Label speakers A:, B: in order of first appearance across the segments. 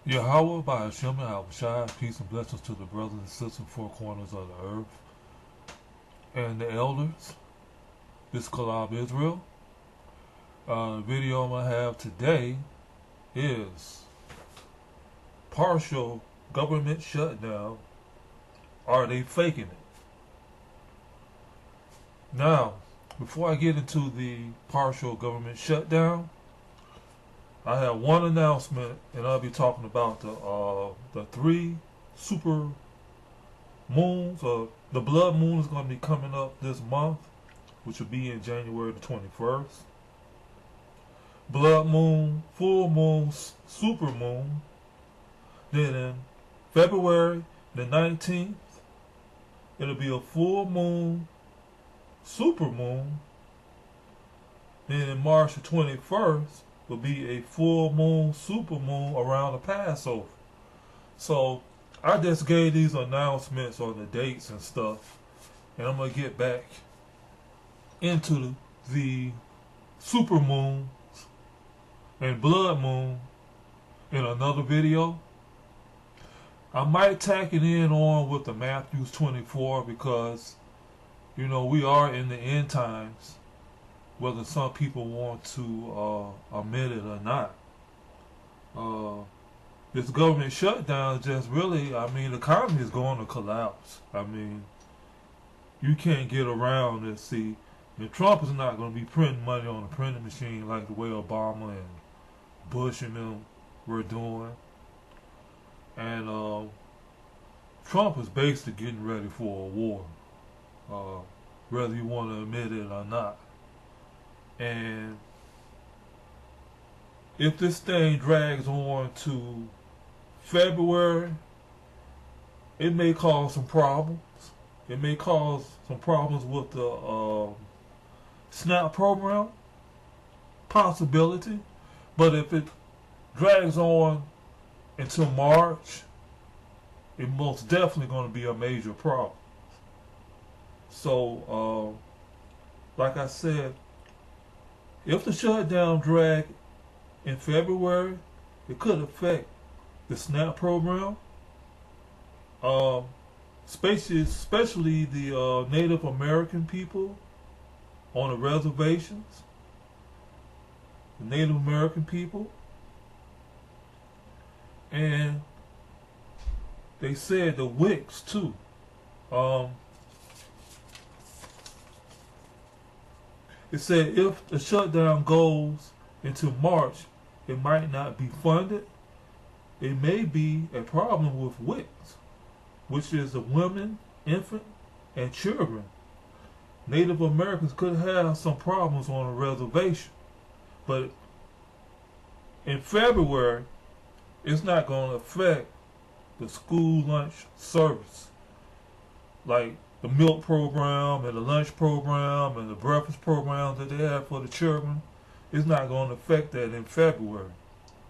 A: Yahweh by Hashem Shai, peace and blessings to the brothers and sisters in four corners of the earth and the elders. This is Kalab Israel. The video I'm going to have today is partial government shutdown. Are they faking it? Now, before I get into the partial government shutdown, I have one announcement, and I'll be talking about the three super moons. The blood moon is going to be coming up this month, which will be in January the 21st. Blood moon, full moon, super moon. Then in February the 19th, it'll be a full moon, super moon. Then in March the 21st, will be a full moon, super moon around the Passover. So I just gave these announcements on the dates and stuff, and I'm gonna get back into the super moons and blood moon in another video. I might tack it in on with the Matthew 24 because we are in the end times, whether some people want to admit it or not. This government shutdown is just really, the economy is going to collapse. You can't get around it. See, and Trump is not going to be printing money on a printing machine like the way Obama and Bush and them were doing. And Trump is basically getting ready for a war, whether you want to admit it or not. And if this thing drags on to February, it may cause some problems. It may cause some problems with the SNAP program, possibility. But if it drags on until March, it's most definitely going to be a major problem. So, like I said, if the shutdown drag in February, it could affect the SNAP program, especially the Native American people on the reservations, the Native American people. And they said the WICs too. It said if the shutdown goes into March, it might not be funded. It may be a problem with WICs, which is the women, infant, and children. Native Americans could have some problems on a reservation. But in February, it's not going to affect the school lunch service, like the milk program and the lunch program and the breakfast program that they have for the children. It's not going to affect that in February.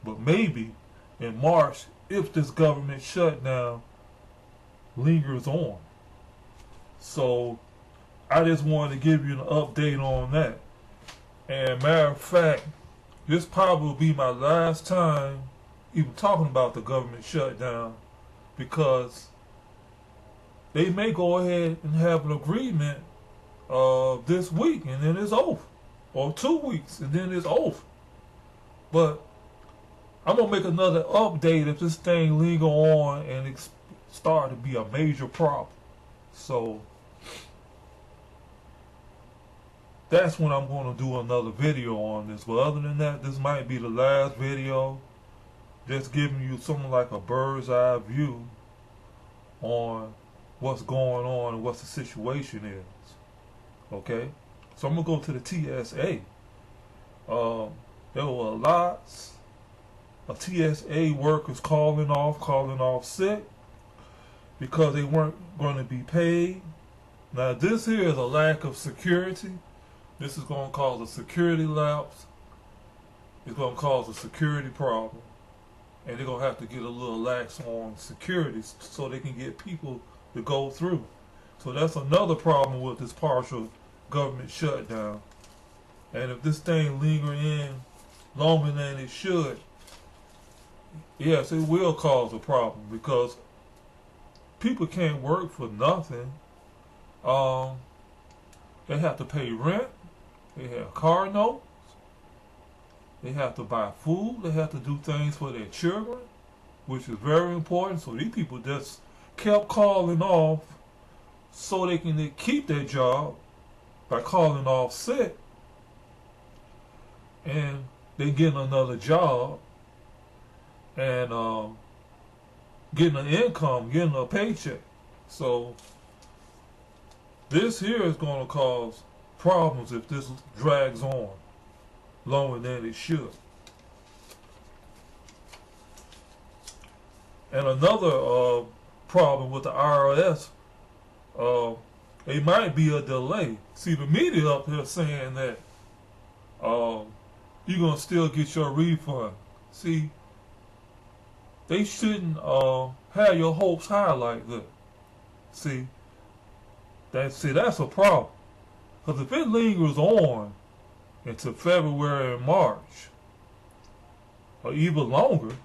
A: But maybe in March, if this government shutdown lingers on. So I just wanted to give you an update on that. And matter of fact, this probably will be my last time even talking about the government shutdown, because they may go ahead and have an agreement this week and then it's over, or 2 weeks and then it's over. But I'm gonna make another update if this thing linger on and it start to be a major problem. So that's when I'm gonna do another video on this. But other than that, this might be the last video, just giving you something like a bird's eye view on what's going on and what the situation is. Okay, so I'm gonna go to the TSA. There were lots of TSA workers calling off sick because they weren't going to be paid. Now this here is a lack of security. This is going to cause a security lapse. It's going to cause a security problem. And they're going to have to get a little lax on security so they can get people to go through. So that's another problem with this partial government shutdown. And if this thing linger in longer than it should, yes, it will cause a problem because people can't work for nothing. Um, they have to pay rent. They have car notes. They have to buy food. They have to do things for their children, which is very important. So these people just kept calling off so they can keep their job by calling off sick, and they getting another job and getting an income, getting a paycheck. So this here is going to cause problems if this drags on longer than it should. And another problem with the IRS, it might be a delay. See, the media up here saying that you're going to still get your refund. See, they shouldn't have your hopes high like that. See, that's a problem. Because if it lingers on into February and March, or even longer,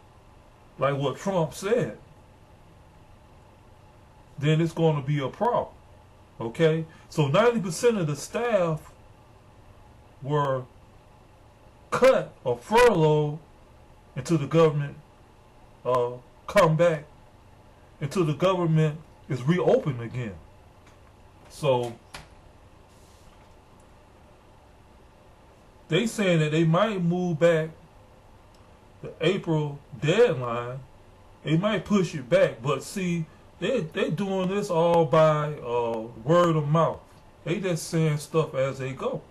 A: like what Trump said, then it's going to be a problem. Okay? So 90% of the staff were cut or furloughed until the government come back, until the government is reopened again. So they saying that they might move back the April deadline. They might push it back, but see, they doing this all by word of mouth. They just saying stuff as they go.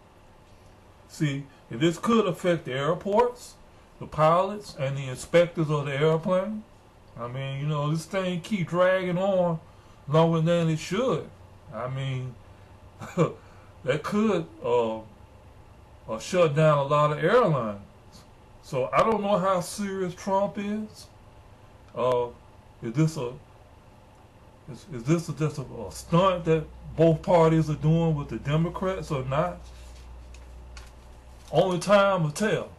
A: See, and this could affect the airports, the pilots, and the inspectors of the airplane. I mean, you know, this thing keep dragging on longer than it should. I mean, that could shut down a lot of airlines. So I don't know how serious Trump is. Is this just a stunt that both parties are doing with the Democrats or not? Only time will tell.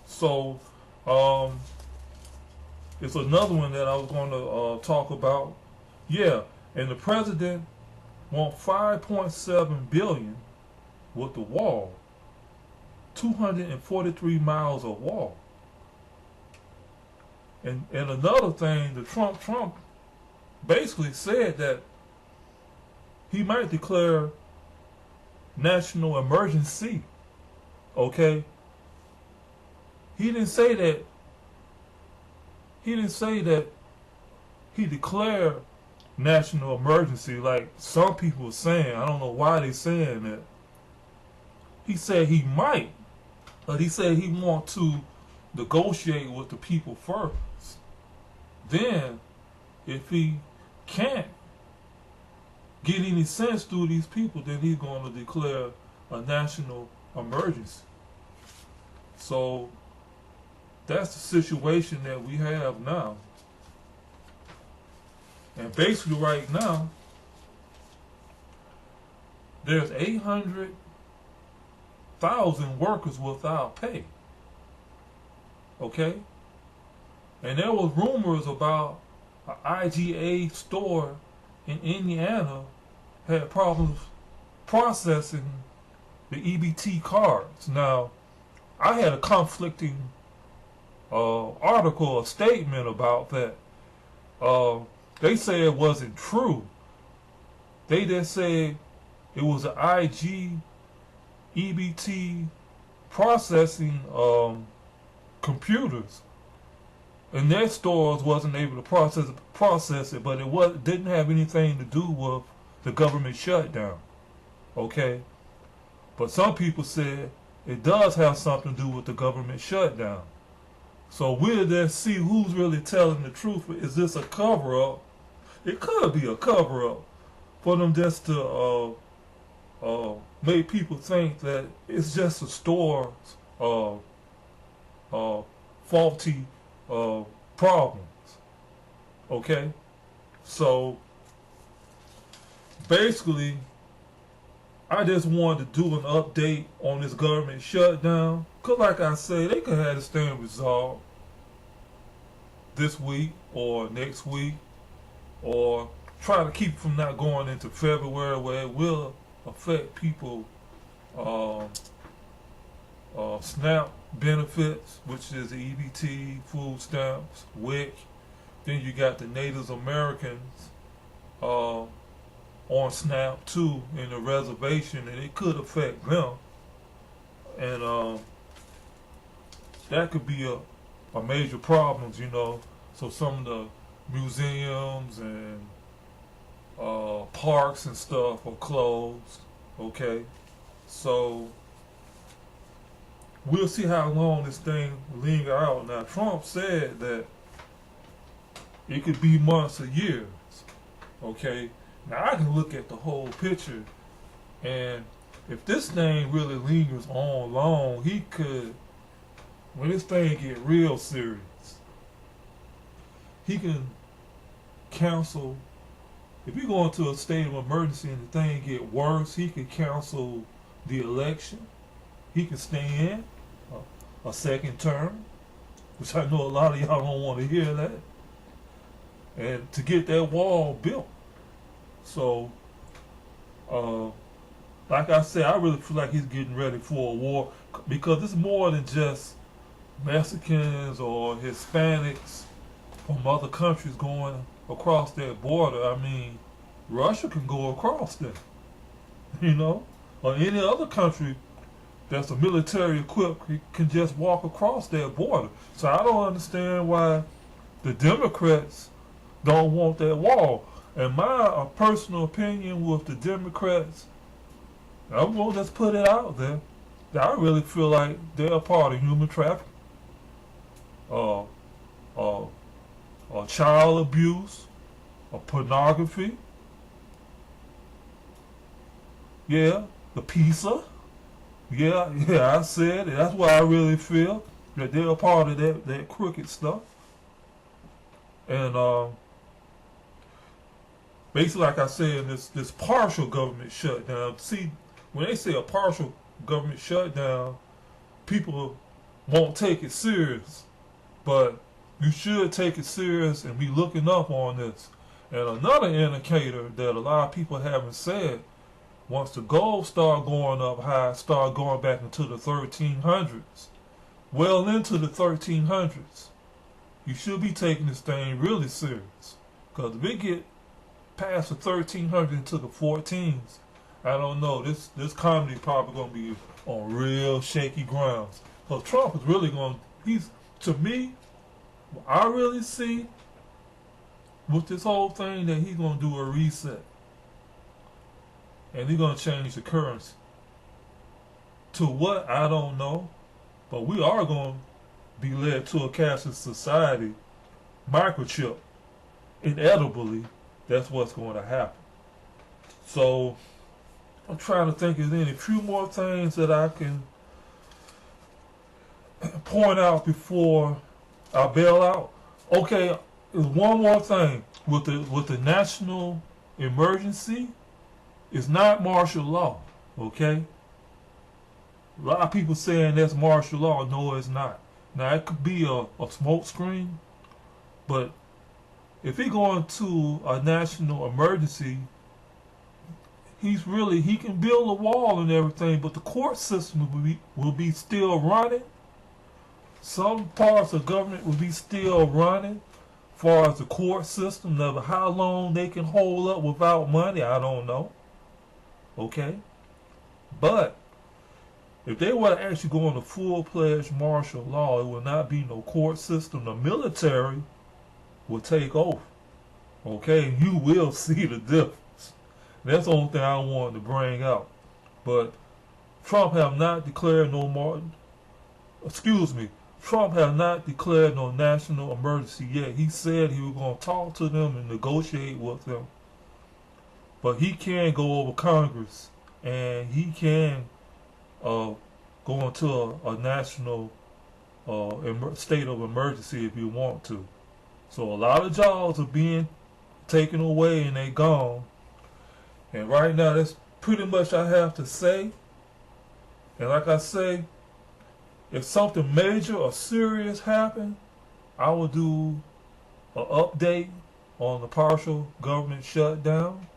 A: So it's another one that I was going to talk about. Yeah, and the president want $5.7 billion with the wall. 243 miles of wall. And another thing, the Trump basically said that he might declare national emergency. Okay? He didn't say that he declared national emergency like some people are saying. I don't know why they're saying that. He said he might, but he said he want to negotiate with the people first. Then, if he can't get any sense through these people, then he's going to declare a national emergency. So, that's the situation that we have now. And basically right now, there's 800,000 workers without pay. Okay? And there was rumors about an IGA store in Indiana had problems processing the EBT cards. Now, I had a conflicting article, a statement about that. They say it wasn't true. They just said it was an IG EBT processing computers, and their stores wasn't able to process it, but it didn't have anything to do with the government shutdown. Okay, but some people said it does have something to do with the government shutdown. So we'll just see who's really telling the truth. Is this a cover-up? It could be a cover-up for them just to make people think that it's just a store's faulty problems. Okay? So basically, I just wanted to do an update on this government shutdown. Because like I say, they could have this thing resolved this week or next week, or try to keep from not going into February, where it will affect people SNAP benefits, which is the EBT, food stamps, WIC. Then you got the Native Americans on SNAP too in the reservation, and it could affect them. And that could be a major problems, you know. So some of the museums and parks and stuff are closed. Okay, so we'll see how long this thing linger out. Now, Trump said that it could be months or years. Okay, now I can look at the whole picture, and if this thing really lingers on long, he could, when this thing get real serious, he can cancel. If we go into a state of emergency and the thing get worse, he can cancel the election. He can stay in a second term, which I know a lot of y'all don't want to hear that, and to get that wall built. So, like I said, I really feel like he's getting ready for a war, because it's more than just Mexicans or Hispanics from other countries going across that border. I mean, Russia can go across there, you know, or any other country that's a military equipped can just walk across that border. So I don't understand why the Democrats don't want that wall. And my personal opinion with the Democrats, I'm going to just put it out there, that I really feel like they're a part of human trafficking, child abuse, pornography. Yeah, the pizza. Yeah, I said it. That's why I really feel that they're a part of that crooked stuff. And basically, like I said, this partial government shutdown. See, when they say a partial government shutdown, people won't take it serious. But you should take it serious and be looking up on this. And another indicator that a lot of people haven't said, once the gold start going up high, start going back into the 1300s, well into the 1300s, you should be taking this thing really serious. Because if it get past the 1300s into the 14s, I don't know, this comedy probably going to be on real shaky grounds. Because Trump is really going to, to me, I really see with this whole thing that he's going to do a reset. And he's going to change the currency. To what, I don't know. But we are going to be led to a cashless society. Microchip. Inevitably, that's what's going to happen. So, I'm trying to think of any few more things that I can point out before I bail out. Okay, one more thing. With the national emergency, it's not martial law, okay? A lot of people saying that's martial law. No, it's not. Now, it could be a smoke screen, but if he go into a national emergency, he can build a wall and everything, but the court system will be still running. Some parts of government will be still running. As far as the court system, now how long they can hold up without money, I don't know. Okay? But if they were to actually go into full-fledged martial law, it would not be no court system. The military will take over. Okay? And you will see the difference. That's the only thing I wanted to bring out. But Trump have not declared no more. Trump has not declared no national emergency yet. He said he was going to talk to them and negotiate with them. But he can go over Congress, and he can go into a national state of emergency if he want to. So a lot of jobs are being taken away and they gone. And right now, that's pretty much I have to say. And like I say, if something major or serious happen, I will do an update on the partial government shutdown.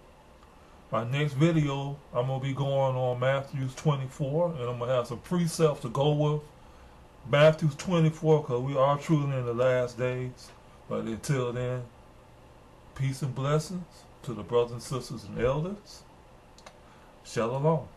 A: My next video, I'm going to be going on Matthew 24, and I'm going to have some precepts to go with Matthew 24, because we are truly in the last days. But until then, peace and blessings to the brothers and sisters and elders. Shalom.